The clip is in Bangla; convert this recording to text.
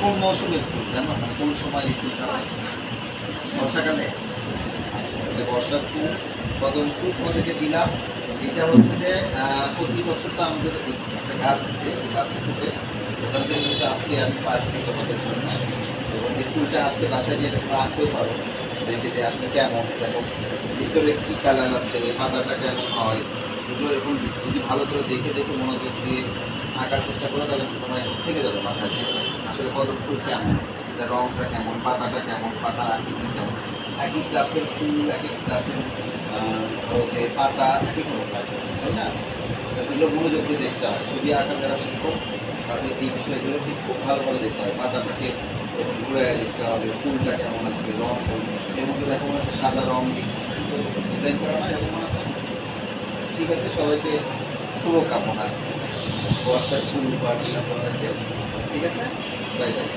কোন মৌসুমের ফুল জানো, মানে কোন সময় এই ফুলটা বর্ষাকালে? আচ্ছা, এটা বর্ষার ফুল, কদম ফুল তোমাদেরকে দিলাম। এটা হচ্ছে যে প্রতি বছর তো আমাদের একটা গাছ আছে, গাছে ফুটে, ওখান থেকে কিন্তু আজকে আমি পারছি তোমাদের জন্য। এবং এই ফুলটা আজকে বাসায় যেটা রাখতেও পারো, দেখে যে আসলে কেমন, দেখো ভিতরে কী কালার আছে, পাতাটা কেমন হয়, এগুলো এরকম যদি ভালো করে দেখে দেখে মনোযোগ দিয়ে আঁকার চেষ্টা করো, তাহলে তোমার এখন থেকে যাবে মাথায় যে আসলে কদম ফুল কেমন, এটা রঙটা কেমন, পাতাটা কেমন, পাতার আকৃতি কেমন। এক এক গাছের ফুল, এক এক গাছের হচ্ছে পাতা এক এক রকম থাকে, তাই না? এগুলো মনোযোগ দিয়ে দেখতে হয়। ছবি আঁকা যারা শিখো তাদের এই বিষয়গুলোকে খুব ভালোভাবে দেখতে হয়। পাতাটাকে এরকম ঘুরে দেখতে হবে, ফুলটা কেমন আছে, রং এর মধ্যে দেখো মনে হচ্ছে সাদা রং দিয়ে ডিজাইন করা না, এরকম মনে হচ্ছে। ঠিক আছে, সবাইকে শুভকামনা, বর্ষার ফুল উপহার দিলাম তোমাদেরকে। ঠিক আছে, বাই বাই।